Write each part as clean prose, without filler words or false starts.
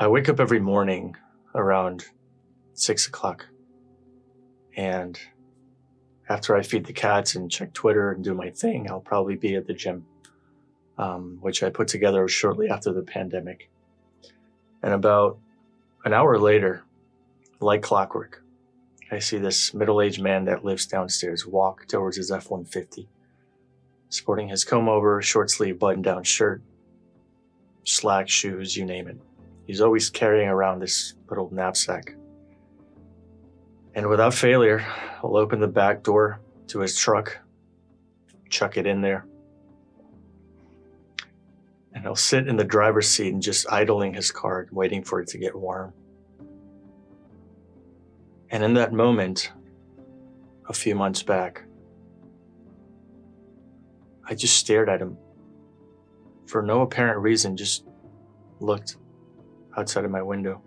I wake up every morning around 6 o'clock, and after I feed the cats and check Twitter and do my thing, I'll probably be at the gym, which I put together shortly after the pandemic. And about an hour later, like clockwork, I see this middle-aged man that lives downstairs walk towards his F-150, sporting his comb-over, short-sleeve button-down shirt, slacks, shoes, you name it. He's always carrying around this little knapsack. And without failure, I'll open the back door to his truck, chuck it in there, and he'll sit in the driver's seat and just idling his car, waiting for it to get warm. And in that moment, a few months back, I just stared at him for no apparent reason, just looked outside of my window.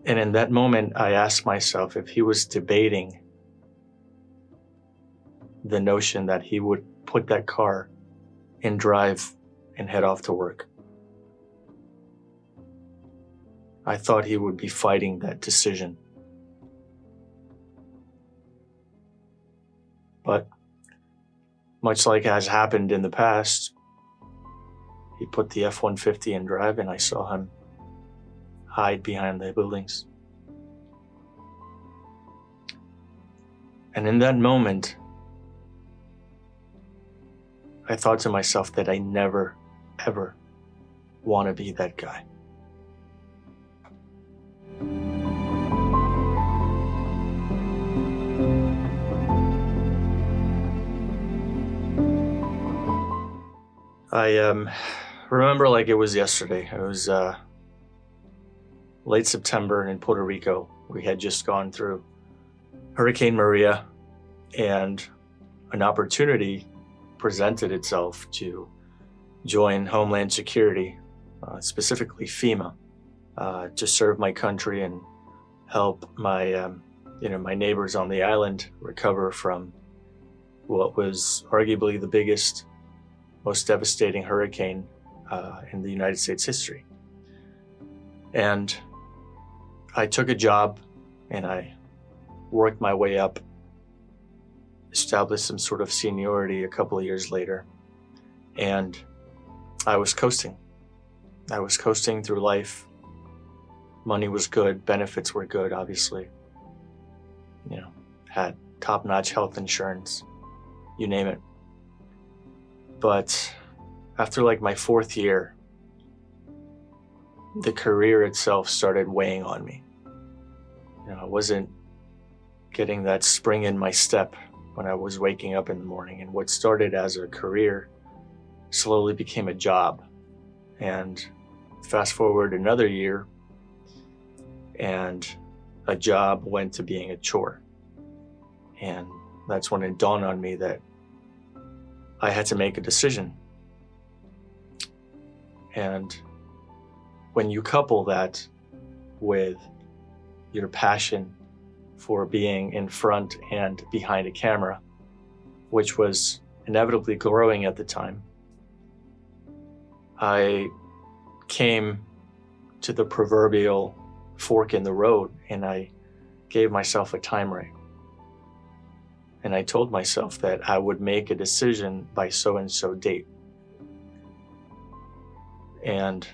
And in that moment, I asked myself if he was debating the notion that he would put that car in drive and head off to work. I thought he would be fighting that decision. But much like has happened in the past, he put the F-150 in drive and I saw him hide behind the buildings. And in that moment, I thought to myself that I never, ever want to be that guy. I remember like it was yesterday. It was late September in Puerto Rico. We had just gone through Hurricane Maria, and an opportunity presented itself to join Homeland Security, specifically FEMA, to serve my country and help my my neighbors on the island recover from what was arguably the biggest, most devastating hurricane in the United States history. And I took a job and I worked my way up, established some sort of seniority a couple of years later, and I was coasting. I was coasting through life. Money was good, benefits were good, obviously. Had top-notch health insurance, you name it. But after like my fourth year, the career itself started weighing on me. I wasn't getting that spring in my step when I was waking up in the morning, and what started as a career slowly became a job. And fast forward another year, and a job went to being a chore. And that's when it dawned on me that I had to make a decision. And when you couple that with your passion for being in front and behind a camera, which was inevitably growing at the time, I came to the proverbial fork in the road, and I gave myself a time ring. And I told myself that I would make a decision by so-and-so date. And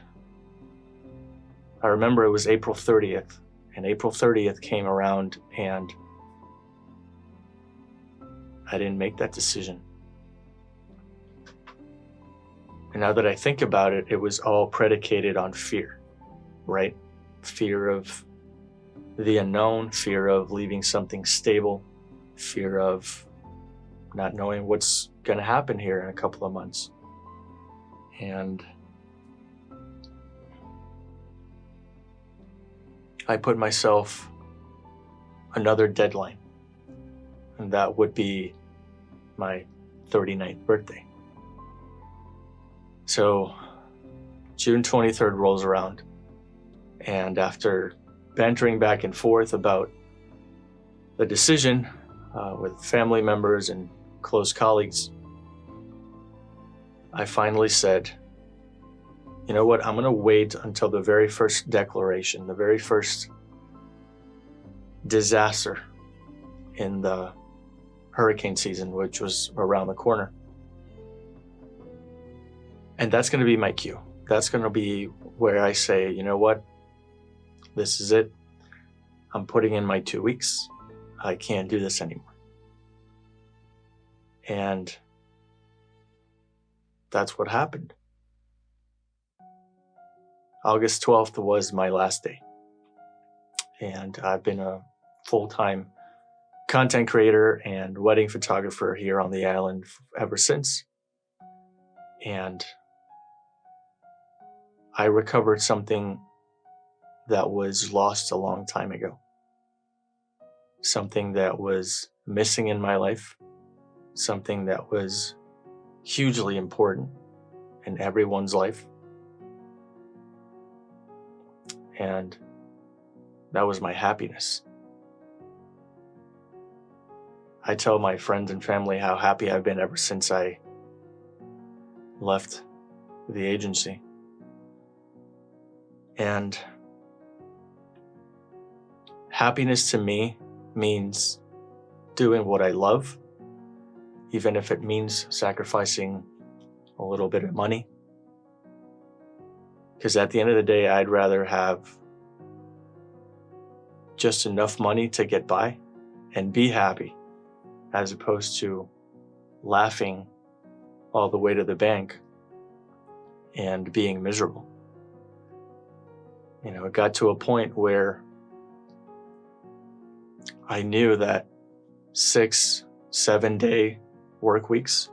I remember it was April 30th, and April 30th came around and I didn't make that decision. And now that I think about it, it was all predicated on fear, right? Fear of the unknown, fear of leaving something stable, fear of not knowing what's going to happen here in a couple of months. And I put myself another deadline, and that would be my 39th birthday. So June 23rd rolls around, and after bantering back and forth about the decision with family members and close colleagues, I finally said, you know what, I'm going to wait until the very first declaration, the very first disaster in the hurricane season, which was around the corner. And that's going to be my cue. That's going to be where I say, you know what, this is it. I'm putting in my 2 weeks. I can't do this anymore. And that's what happened. August 12th was my last day. And I've been a full-time content creator and wedding photographer here on the island ever since. And I recovered something that was lost a long time ago. Something that was missing in my life. Something that was hugely important in everyone's life. And that was my happiness. I tell my friends and family how happy I've been ever since I left the agency. And happiness to me means doing what I love, even if it means sacrificing a little bit of money. Because at the end of the day, I'd rather have just enough money to get by and be happy, as opposed to laughing all the way to the bank and being miserable. You know, it got to a point where I knew that 6-7 day work weeks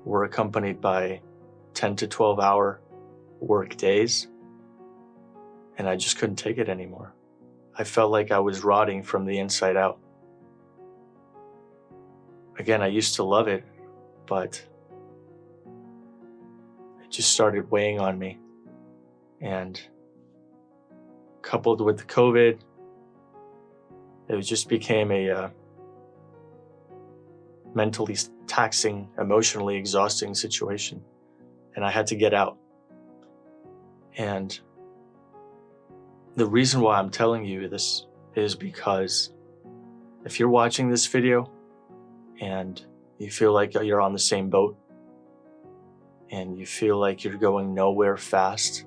were accompanied by 10 to 12 hour work days, and I just couldn't take it anymore. I felt like I was rotting from the inside out. Again, I used to love it, but it just started weighing on me. And coupled with the COVID, it just became a mentally taxing, emotionally exhausting situation. And I had to get out. And the reason why I'm telling you this is because if you're watching this video and you feel like you're on the same boat and you feel like you're going nowhere fast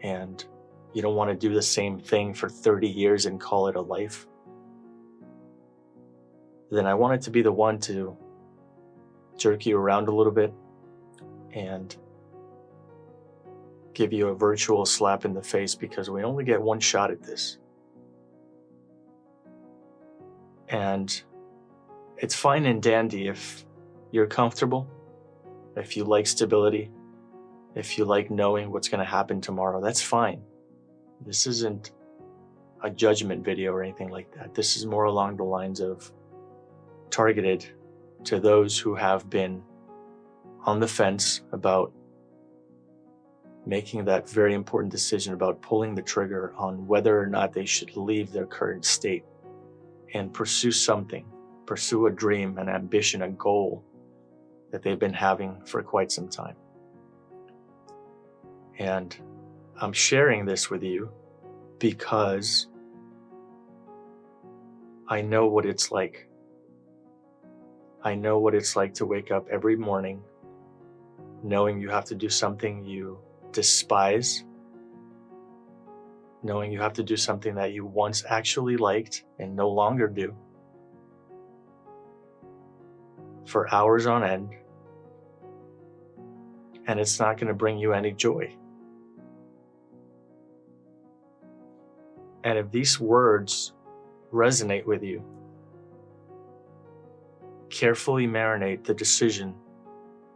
and you don't want to do the same thing for 30 years and call it a life, then I wanted to be the one to jerk you around a little bit and give you a virtual slap in the face, because we only get one shot at this. And it's fine and dandy if you're comfortable, if you like stability, if you like knowing what's going to happen tomorrow, that's fine. This isn't a judgment video or anything like that. This is more along the lines of targeted to those who have been on the fence about making that very important decision about pulling the trigger on whether or not they should leave their current state and pursue something, pursue a dream, an ambition, a goal that they've been having for quite some time. And I'm sharing this with you because I know what it's like. I know what it's like to wake up every morning knowing you have to do something you despise, knowing you have to do something that you once actually liked and no longer do, for hours on end, and it's not going to bring you any joy. And if these words resonate with you, carefully marinate the decision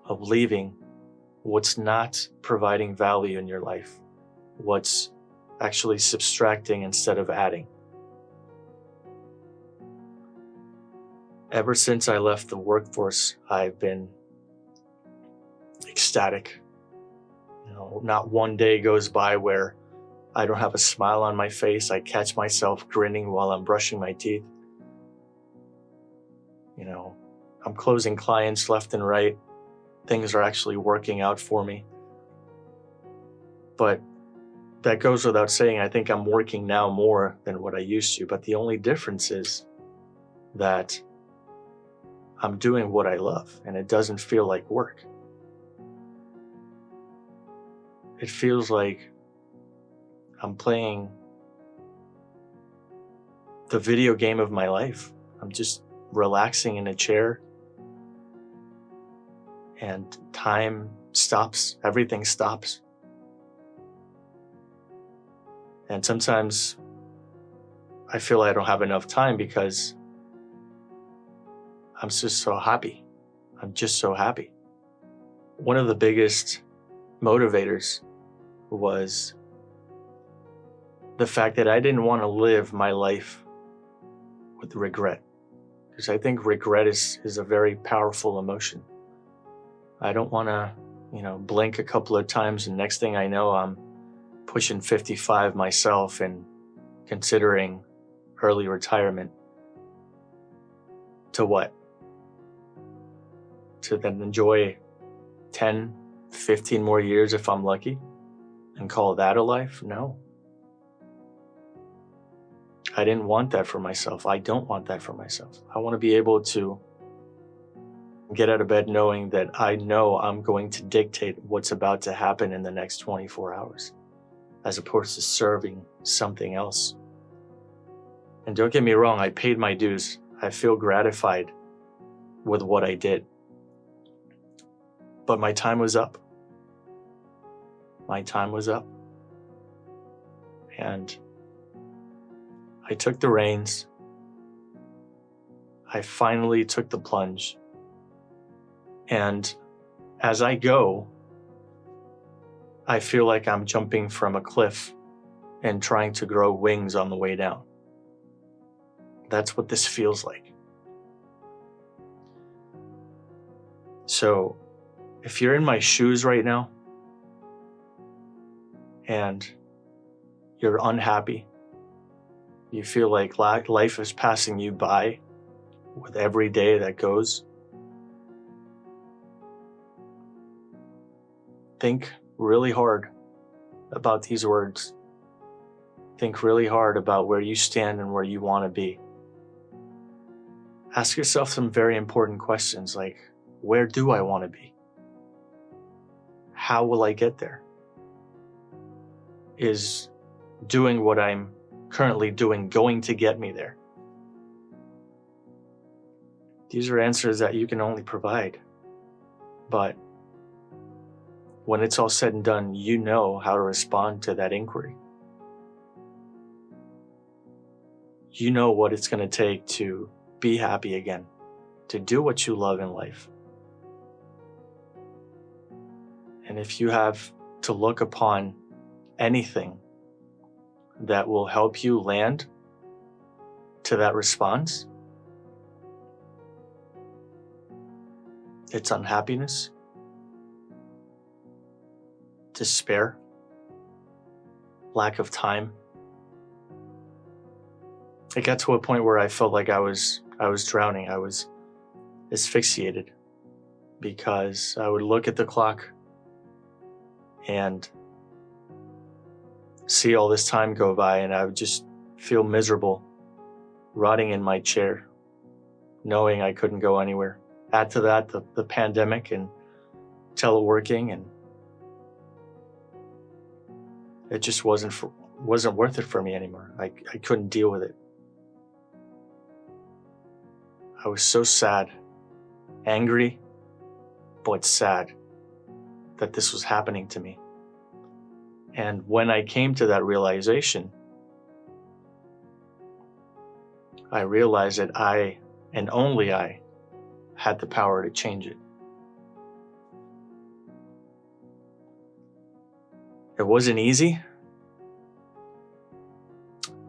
of leaving what's not providing value in your life, what's actually subtracting instead of adding. Ever since I left the workforce, I've been ecstatic. You know, not one day goes by where I don't have a smile on my face. I catch myself grinning while I'm brushing my teeth. You know, I'm closing clients left and right. Things are actually working out for me. But that goes without saying. I think I'm working now more than what I used to. But the only difference is that I'm doing what I love, and it doesn't feel like work. It feels like I'm playing the video game of my life. I'm just relaxing in a chair, and time stops. Everything stops. And sometimes I feel I don't have enough time because I'm just so happy. I'm just so happy. One of the biggest motivators was the fact that I didn't want to live my life with regret. Because I think regret is a very powerful emotion. I don't want to, blink a couple of times and next thing I know, I'm pushing 55 myself and considering early retirement. To what? To then enjoy 10, 15 more years if I'm lucky and call that a life? No. I didn't want that for myself. I don't want that for myself. I want to be able to get out of bed knowing that I know I'm going to dictate what's about to happen in the next 24 hours, as opposed to serving something else. And don't get me wrong, I paid my dues. I feel gratified with what I did. But my time was up. My time was up. And I took the reins. I finally took the plunge. And as I go, I feel like I'm jumping from a cliff and trying to grow wings on the way down. That's what this feels like. So, if you're in my shoes right now and you're unhappy, you feel like life is passing you by with every day that goes, think really hard about these words. Think really hard about where you stand and where you want to be. Ask yourself some very important questions like, where do I want to be? How will I get there? Is doing what I'm currently doing going to get me there? These are answers that you can only provide. But when it's all said and done, you know how to respond to that inquiry. You know what it's going to take to be happy again, to do what you love in life. And if you have to look upon anything that will help you land to that response, it's unhappiness, despair, lack of time. It got to a point where I felt like I was drowning. I was asphyxiated because I would look at the clock and see all this time go by, and I would just feel miserable, rotting in my chair, knowing I couldn't go anywhere. Add to that the pandemic and teleworking, and it just wasn't worth it for me anymore. I couldn't deal with it. I was so sad, angry, but sad that this was happening to me. And when I came to that realization, I realized that I, and only I, had the power to change it. It wasn't easy.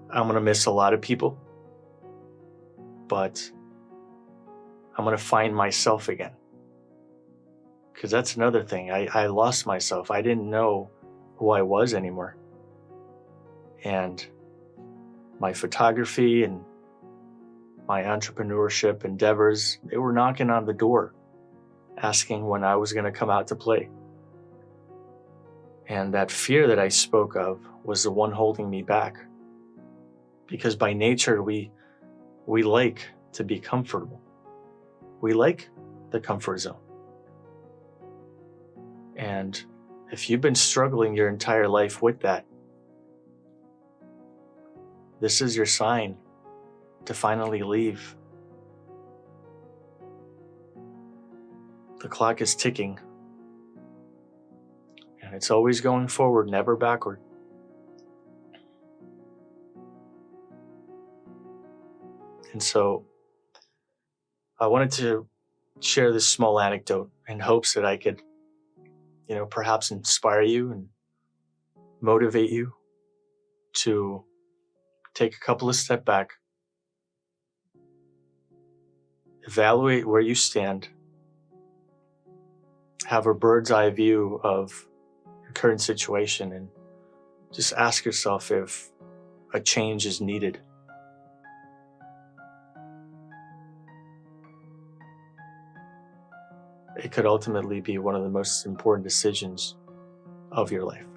I'm going to miss a lot of people, but I'm going to find myself again. Because that's another thing. I lost myself. I didn't know who I was anymore. And my photography and my entrepreneurship endeavors, they were knocking on the door, asking when I was going to come out to play. And that fear that I spoke of was the one holding me back. Because by nature, we like to be comfortable. We like the comfort zone. And if you've been struggling your entire life with that, this is your sign to finally leave. The clock is ticking, and it's always going forward, never backward. And so I wanted to share this small anecdote in hopes that I could, perhaps inspire you and motivate you to take a couple of steps back, evaluate where you stand, have a bird's eye view of your current situation, and just ask yourself if a change is needed. It could ultimately be one of the most important decisions of your life.